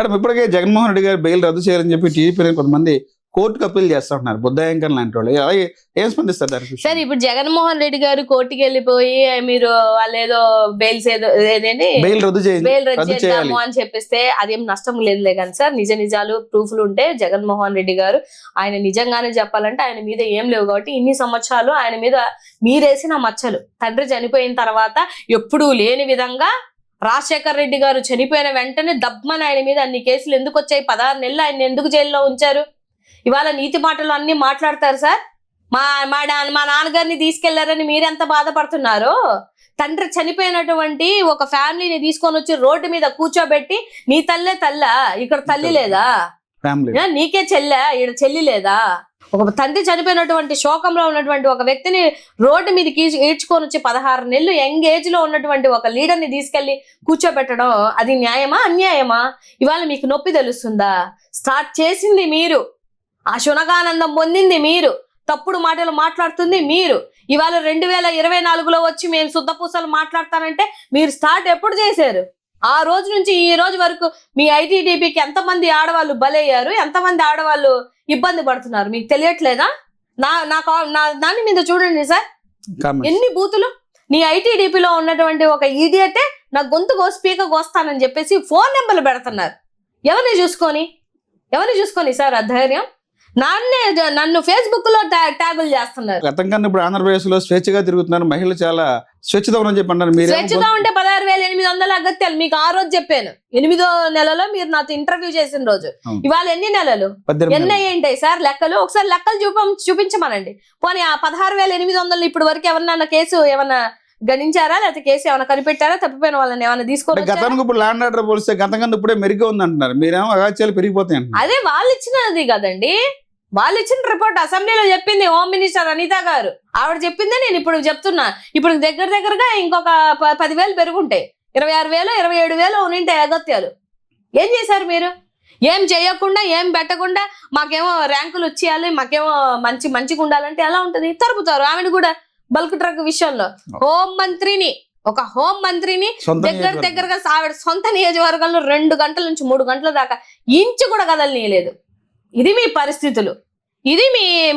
Madam ఇప్పటికే జగన్మోహన్ రెడ్డి గారు bail రద్దు చేయాలని చెప్పి టీడీపీ కొంతమంది కోర్టుకు అప్పీల్ చేస్తా ఉంటున్నారు, బుద్ధయంకర్ లాంటి వాళ్ళు. అలాగే ఏం స్పందిస్తారు దానికి? సార్ ఇప్పుడు జగన్మోహన్ రెడ్డి గారు కోర్టుకి వెళ్ళిపోయి మీరు వాళ్ళు ఏదో బెయిల్స్ ఏదో ఏదేంటి బెయిల్ రద్దు చేద్దాము అని చెప్పిస్తే అదేం నష్టం లేదులే కానీ సార్, నిజ నిజాలు ప్రూఫ్లు ఉంటే జగన్మోహన్ రెడ్డి గారు ఆయన నిజంగానే చెప్పాలంటే ఆయన మీద ఏం లేవు కాబట్టి ఇన్ని సంవత్సరాలు ఆయన మీద మీరేసిన మచ్చలు, తండ్రి చనిపోయిన తర్వాత ఎప్పుడూ లేని విధంగా రాజశేఖర్ రెడ్డి గారు చనిపోయిన వెంటనే దబ్బమని ఆయన మీద అన్ని కేసులు ఎందుకు వచ్చాయి, 16 నెలలు ఆయన ఎందుకు జైల్లో ఉంచారు? ఇవాళ నీతి మాటలు అన్ని మాట్లాడతారు సార్. మా నాన్నగారిని తీసుకెళ్లారని మీరెంత బాధపడుతున్నారో, తండ్రి చనిపోయినటువంటి ఒక ఫ్యామిలీని తీసుకొని వచ్చి రోడ్డు మీద కూర్చోబెట్టి నీ తల్లే తల్ల, ఇక్కడ తల్లి లేదా, నీకే చెల్లె, ఇక్కడ చెల్లి లేదా? ఒక తండ్రి చనిపోయినటువంటి శోకంలో ఉన్నటువంటి ఒక వ్యక్తిని రోడ్డు మీదకి ఈడ్చుకొని వచ్చి 16 నెలలు యంగ్ ఏజ్ లో ఉన్నటువంటి ఒక లీడర్ ని తీసుకెళ్లి కూర్చోబెట్టడం అది న్యాయమా అన్యాయమా? ఇవాళ మీకు నొప్పి తెలుస్తుందా? స్టార్ట్ చేసింది మీరు, ఆ శునగానందం పొందింది మీరు, తప్పుడు మాటలు మాట్లాడుతుంది మీరు. ఇవాళ 2024లో వచ్చి మేము శుద్ధపూసలు మాట్లాడతానంటే మీరు స్టార్ట్ ఎప్పుడు చేశారు? ఆ రోజు నుంచి ఈ రోజు వరకు మీ ఐటీడీపీకి ఎంతమంది ఆడవాళ్ళు బలయ్యారు, ఎంతమంది ఆడవాళ్ళు ఇబ్బంది పడుతున్నారు మీకు తెలియట్లేదా? నా దాని మీద చూడండి సార్, ఎన్ని బూతులు. నీ ఐటీడీపీలో ఉన్నటువంటి ఒక ఈడియటే నా గొంతు స్పీకర్ కోస్తానని చెప్పేసి ఫోన్ నెంబర్లు పెడుతున్నారు. ఎవరిని చూసుకొని సార్ ఆ ధైర్యం? నన్ను ఫేస్బుక్ లో ట్యాగులు చేస్తున్నారు. గతం కన్నా ఇప్పుడు ఆంధ్రప్రదేశ్ లో స్వేచ్ఛగా తిరుగుతున్నారు మహిళలు, చాలా స్వేచ్ఛగా ఉందని చెప్పంటారు. మీరు స్వేచ్ఛగా ఉంటే 16,800 అగత్యాలు మీకు ఆ రోజు చెప్పాను. 8వ నెలలో మీరు నాతో ఇంటర్వ్యూ చేసిన రోజు. ఇవాళ ఎన్ని నెలలు, ఎన్ని ఏంటాయి సార్ లెక్కలు? ఒకసారి లెక్కలు చూపించమనండి. పోనీ ఆ 16,800 ఇప్పటి వరకు ఎవరన్నా కేసు ఏమన్నా గణించారా, లేకపోతే కేసు ఏమైనా కనిపెట్టారా? తప్పిపోయిన వాళ్ళని ఏమైనా తీసుకోవాలి. గతానికి ఇప్పుడు ల్యాండ్ ఆర్డర్ పోలిస్తే గతం కన్నా ఇప్పుడే మెరుగ్గా ఉంది అంటున్నారు, మీరేమో అగాత్యాలు పెరిగిపోతాయి. అదే వాళ్ళు ఇచ్చినది కదండి, వాళ్ళు ఇచ్చిన రిపోర్ట్ అసెంబ్లీలో చెప్పింది హోమ్ మినిస్టర్ అనిత గారు. ఆవిడ చెప్పిందే నేను ఇప్పుడు చెప్తున్నా. ఇప్పుడు దగ్గరగా ఇంకొక 10,000 పెరుగుంటాయి, 26,000 27,000 ఉనింటాయి అగత్యాలు. ఏం చేశారు మీరు? ఏం చేయకుండా ఏం పెట్టకుండా మాకేమో ర్యాంకులు వచ్చేయాలి, మాకేమో మంచిగా ఉండాలంటే ఎలా ఉంటది? తరుపుతారు ఆమెను కూడా. బల్క్ ట్రక్ విషయంలో ఒక హోం మంత్రిని దగ్గరగా ఆవిడ సొంత నియోజకవర్గంలో 2 గంటల నుంచి 3 గంటల దాకా ఇంచు కూడా కదలనీయలేదు. ఇది మీ పరిస్థితులు, ఇది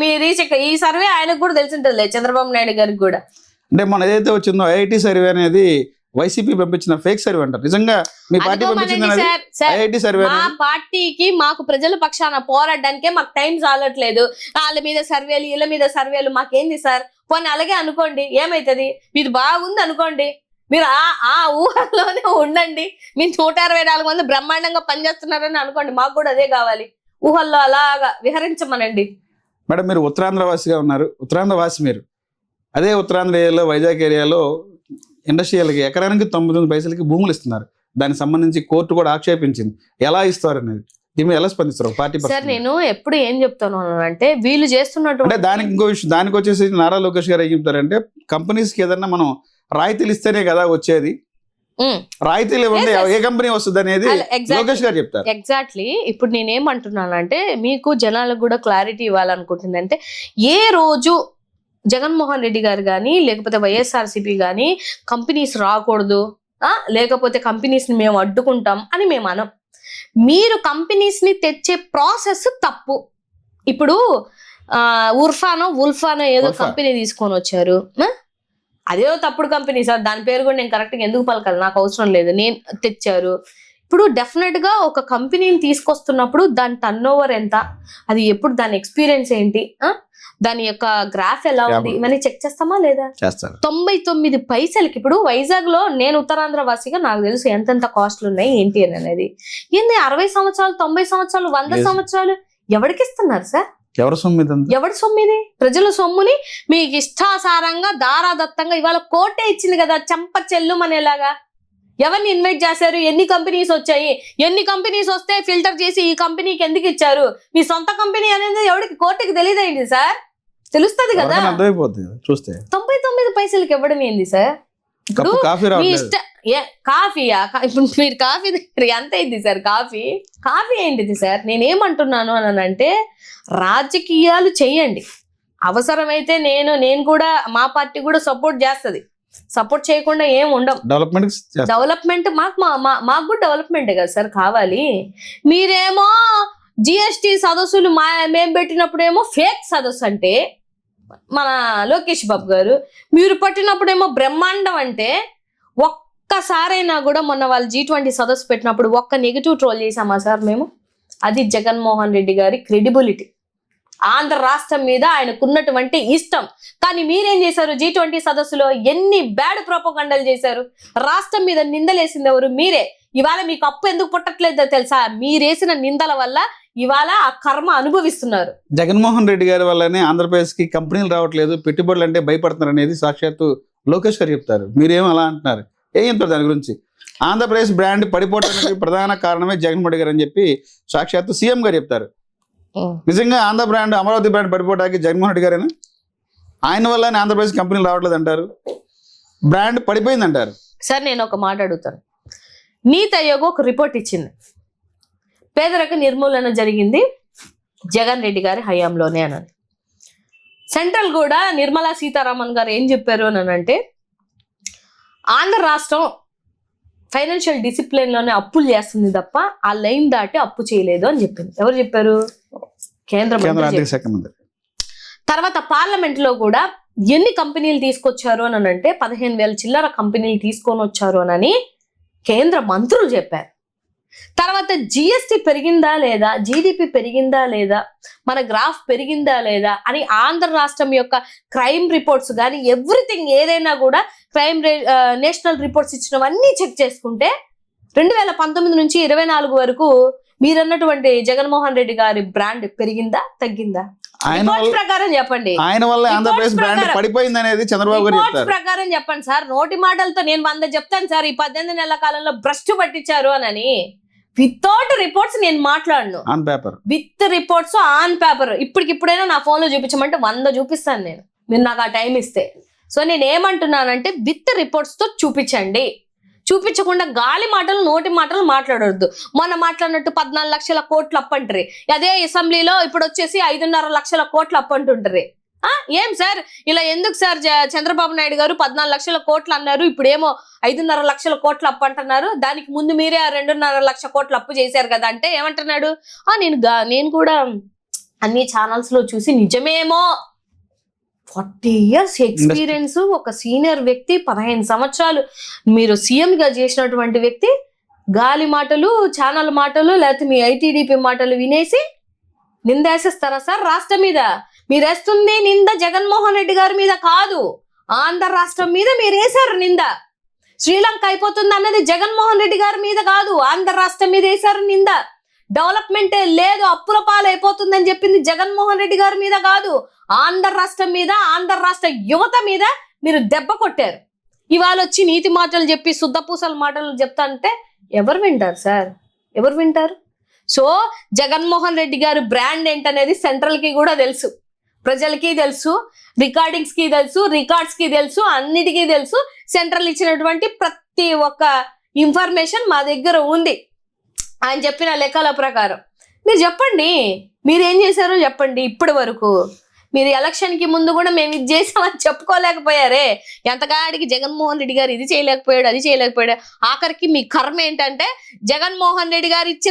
మీ రీచ్. ఈ సర్వే ఆయనకు కూడా తెలిసింటది, చంద్రబాబు నాయుడు గారికి కూడా. అంటే మన ఏదైతే వచ్చిందో ఐఐటి సర్వే అనేది వైసీపీ పంపించిన ఫేక్ సర్వే అంటారు. నిజంగా మీ పార్టీ ఐఐటి సర్వే? మా పార్టీకి మాకు ప్రజల పక్షాన పోరాడడానికే మాకు టైం చాలట్లేదు. వాళ్ళ మీద సర్వేలు, వీళ్ళ మీద సర్వేలు మాకేంది సార్? పోనీ అలాగే అనుకోండి, ఏమైతుంది? మీది బాగుంది అనుకోండి, మీరు ఆ ఊహలోనే ఉండండి. మీరు 164 మంది బ్రహ్మాండంగా పనిచేస్తున్నారని అనుకోండి, మాకు కూడా అదే కావాలి. ఊహల్లో అలాగా విహరించమనండి. మేడం మీరు ఉత్తరాంధ్రవాసిగా ఉన్నారు, ఉత్తరాంధ్రవాసి మీరు. అదే ఉత్తరాంధ్ర ఏరియాలో, వైజాగ్ ఏరియాలో ఇండస్ట్రియల్కి ఎకరానికి 99 పైసలకి భూములు ఇస్తున్నారు. దానికి సంబంధించి కోర్టు కూడా ఆక్షేపించింది. ఎలా ఇస్తారు అనేది దీని ఎలా స్పందిస్తారు పార్టీ? సార్ నేను ఎప్పుడు ఏం చెప్తాను అంటే, వీళ్ళు చేస్తున్నట్టు అంటే దానికి ఇంకో విషయం, దానికి వచ్చేసి నారా లోకేష్ గారు ఏం చెప్తారంటే, కంపెనీస్కి ఏదన్నా మనం రాయితీలు ఇస్తేనే కదా వచ్చేది, రాయితీలు ఇవ్వండి ఏ కంపెనీ వస్తుంది అనేది లోకేష్ గారు చెప్తారు. ఎగ్జాక్ట్లీ. ఇప్పుడు నేనేమంటున్నానంటే, మీకు జనాలకు కూడా క్లారిటీ ఇవ్వాలనుకుంటుంది. అంటే ఏ రోజు జగన్మోహన్ రెడ్డి గారు కానీ లేకపోతే వైఎస్ఆర్సీపీ కానీ కంపెనీస్ రాకూడదు, లేకపోతే కంపెనీస్ ని మేము అడ్డుకుంటాం అని మేము అనం. మీరు కంపెనీస్ ని తెచ్చే ప్రాసెస్ తప్పు. ఇప్పుడు ఉల్ఫానో ఏదో కంపెనీ తీసుకొని వచ్చారు, అదే తప్పుడు కంపెనీ సార్. దాని పేరు కూడా నేను కరెక్ట్గా ఎందుకు పలకాలి, నాకు అవసరం లేదు. నేను తెచ్చారు. ఇప్పుడు డెఫినెట్ గా ఒక కంపెనీని తీసుకొస్తున్నప్పుడు దాని టర్న్ ఓవర్ ఎంత, అది ఎప్పుడు, దాని ఎక్స్పీరియన్స్ ఏంటి, దాని యొక్క గ్రాఫ్ ఎలా ఉంది, ఇవన్నీ చెక్ చేస్తామా లేదా? 99 పైసలకి. ఇప్పుడు వైజాగ్ లో నేను ఉత్తరాంధ్ర వాసిగా నాకు తెలుసు ఎంతెంత కాస్ట్లు ఉన్నాయి ఏంటి అని అనేది. ఏంది 60 సంవత్సరాలు 90 సంవత్సరాలు 100 సంవత్సరాలు ఎవరికి ఇస్తున్నారు సార్? ఎవరి సొమ్మిది? ప్రజల సొమ్ముని మీకు ఇష్టాసారంగా దారాదత్తంగా ఇవాళ కోర్టే ఇచ్చింది కదా, చెంప చెల్లుమనేలాగా. ఎవరిని ఇన్వైట్ చేశారు? ఎన్ని కంపెనీస్ వచ్చాయి? ఎన్ని కంపెనీస్ వస్తే ఫిల్టర్ చేసి ఈ కంపెనీకి ఎందుకు ఇచ్చారు? మీ సొంత కంపెనీ అనేది ఎవరికి కోర్టుకి తెలియదేంటి సార్? తెలుస్తుంది కదా, 99 పైసలకి ఇవ్వడం ఏంది సార్? ఇప్పుడు మీ ఇష్ట కాఫీయా? ఇప్పుడు మీరు కాఫీ ఎంత అయింది సార్? కాఫీ ఏంటిది సార్? నేనేమంటున్నాను అని అంటే, రాజకీయాలు చెయ్యండి, అవసరమైతే నేను కూడా మా పార్టీ కూడా సపోర్ట్ చేస్తుంది. సపోర్ట్ చేయకుండా ఏం ఉండం. డెవలప్మెంట్ మాకు కూడా డెవలప్మెంటే కదా సార్ కావాలి. మీరేమో జిఎస్టి సదస్సులు మేము పెట్టినప్పుడేమో ఫేక్ సదస్సు అంటే మన లోకేష్ బాబు గారు, మీరు పట్టినప్పుడేమో బ్రహ్మాండం అంటే, ఒక్కసారైనా కూడా మొన్న వాళ్ళు G20 సదస్సు పెట్టినప్పుడు ఒక్క నెగిటివ్ ట్రోల్ చేసామా సార్ మేము? అది జగన్మోహన్ రెడ్డి గారి క్రెడిబిలిటీ, ఆంధ్ర రాష్ట్రం మీద ఆయనకున్నటువంటి ఇష్టం. కానీ మీరేం చేశారు? G20 సదస్సులో ఎన్ని బ్యాడ్ ప్రొపగండాలు చేశారు? రాష్ట్రం మీద నిందలేసింది ఎవరు? మీరే. ఇవాళ మీకు అప్పు ఎందుకు పుట్టట్లేదో తెలుసా? మీరేసిన నిందల వల్ల ఇవాళ ఆ కర్మ అనుభవిస్తున్నారు. జగన్మోహన్ రెడ్డి గారి వల్లనే ఆంధ్రప్రదేశ్ కి కంపెనీలు రావట్లేదు, పెట్టుబడులు అంటే భయపడుతున్నారు అనేది సాక్షాత్తు లోకేష్ గారు చెప్తారు. మీరేం అలా అంటున్నారు? ఏం చెప్తారు దాని గురించి? ఆంధ్రప్రదేశ్ బ్రాండ్ పడిపోవడానికి ప్రధాన కారణమే జగన్మోహన్ రెడ్డి గారు అని చెప్పి సాక్షాత్తు సీఎం గారు చెప్తారు. నిజంగా ఆంధ్ర బ్రాండ్, అమరావతి బ్రాండ్ పడిపోవడానికి జగన్మోహన్ రెడ్డి గారేనా? ఆయన వల్లనే ఆంధ్రప్రదేశ్ కంపెనీలు రావట్లేదు అంటారు, బ్రాండ్ పడిపోయింది అంటారు. సార్ నేను ఒక మాట అడుగుతాను. నీతి ఆయోగ్ ఒక రిపోర్ట్ ఇచ్చింది, పేదరిక నిర్మూలన జరిగింది జగన్ రెడ్డి గారి హయాంలోనే అని. సెంట్రల్ కూడా నిర్మలా సీతారామన్ గారు ఏం చెప్పారు అని అంటే, ఆంధ్ర రాష్ట్రం ఫైనాన్షియల్ డిసిప్లిన్ లోనే అప్పులు చేస్తుంది తప్ప ఆ లైన్ దాటి అప్పు చేయలేదు అని చెప్పింది. ఎవరు చెప్పారు? కేంద్ర ఆర్థిక శాఖ మంత్రి. తర్వాత పార్లమెంట్ లో కూడా ఎన్ని కంపెనీలు తీసుకొచ్చారు అని అంటే 15,000 చిల్లర కంపెనీలు తీసుకొని వచ్చారు అని కేంద్ర మంత్రులు చెప్పారు. తర్వాత జిఎస్టి పెరిగిందా లేదా, జీడిపి పెరిగిందా లేదా, మన గ్రాఫ్ పెరిగిందా లేదా అని ఆంధ్ర రాష్ట్రం యొక్క క్రైమ్ రిపోర్ట్స్ కానీ ఎవ్రీథింగ్ ఏదైనా కూడా నేషనల్ రిపోర్ట్స్ ఇచ్చినవన్నీ చెక్ చేసుకుంటే 2019 నుంచి 24 వరకు మీరన్నటువంటి జగన్మోహన్ రెడ్డి గారి బ్రాండ్ పెరిగిందా తగ్గిందా? ప్రకారం చెప్పండి. ఆయన వల్ల ఆంధ్రప్రదేశ్ బ్రాండ్ పడిపోయింది అనేది చంద్రబాబు గారు చెప్తారు. ప్రకారం చెప్పండి సార్. నోటి మాటలతో నేను 100 చెప్తాను సార్. ఈ 18 నెలల కాలంలో భ్రష్టు పట్టించారు అని. వితౌట్ రిపోర్ట్స్ నేను మాట్లాడను. On paper, with reports on paper. ఇప్పటికిప్పుడైనా నా ఫోన్ లో చూపించమంటే 100 చూపిస్తాను నేను, మీరు నాకు ఆ టైం ఇస్తే. సో నేను ఏమంటున్నానంటే విత్ రిపోర్ట్స్ తో చూపించండి. చూపించకుండా గాలి మాటలు, నోటి మాటలు మాట్లాడొద్దు. మొన్న మాట్లాడినట్టు 14 లక్షల కోట్లు అప్పంటారు, అదే అసెంబ్లీలో ఇప్పుడు వచ్చేసి 5.5 లక్షల కోట్లు అప్పంటుంటారు. ఏం సార్ ఇలా ఎందుకు సార్? చంద్రబాబు నాయుడు గారు 14 లక్షల కోట్లు అన్నారు, ఇప్పుడేమో 5.5 లక్షల కోట్లు అప్పు అంటున్నారు. దానికి ముందు మీరే 2.5 లక్షల కోట్లు అప్పు చేశారు కదా అంటే ఏమంటున్నాడు? నేను కూడా అన్ని ఛానల్స్ లో చూసి నిజమేమో, 40 years ఎక్స్పీరియన్స్, ఒక సీనియర్ వ్యక్తి, 15 సంవత్సరాలు మీరు సీఎం గా చేసినటువంటి వ్యక్తి, గాలి మాటలు, ఛానల్ మాటలు, లేకపోతే మీ ఐటీడీపీ మాటలు వినేసి నిందేసేస్తారా సార్ రాష్ట్రం మీద? మీరేస్తుంది నింద జగన్మోహన్ రెడ్డి గారి మీద కాదు, ఆంధ్ర రాష్ట్రం మీద మీరు వేశారు నింద. శ్రీలంక అయిపోతుంది అన్నది జగన్మోహన్ రెడ్డి గారి మీద కాదు, ఆంధ్ర రాష్ట్రం మీద వేశారు నింద. డెవలప్మెంటే లేదు, అప్పుల పాలైపోతుందని చెప్పింది జగన్మోహన్ రెడ్డి గారి మీద కాదు, ఆంధ్ర రాష్ట్రం మీద, ఆంధ్ర రాష్ట్ర యువత మీద మీరు దెబ్బ కొట్టారు. ఇవాళ వచ్చి నీతి మాటలు చెప్పి శుద్ధపూసల మాటలు చెప్తా అంటే ఎవరు వింటారు సార్? ఎవరు వింటారు? సో జగన్మోహన్ రెడ్డి గారు బ్రాండ్ ఏంటనేది సెంట్రల్ కి కూడా తెలుసు, ప్రజలకి తెలుసు, రికార్డింగ్స్ కి తెలుసు, రికార్డ్స్ కి తెలుసు, అన్నిటికీ తెలుసు. సెంట్రల్ ఇచ్చినటువంటి ప్రతి ఒక్క ఇన్ఫర్మేషన్ మా దగ్గర ఉంది. ఆయన చెప్పిన లెక్కల ప్రకారం మీరు చెప్పండి, మీరేం చేశారో చెప్పండి. ఇప్పటి వరకు మీరు ఎలక్షన్ కి ముందు కూడా మేము ఇది చేసామని చెప్పుకోలేకపోయారే. ఎంతకాడికి జగన్మోహన్ రెడ్డి గారు ఇది చేయలేకపోయాడు, అది చేయలేకపోయాడు. ఆఖరికి మీ కర్మ ఏంటంటే జగన్మోహన్ రెడ్డి గారు ఇచ్చిన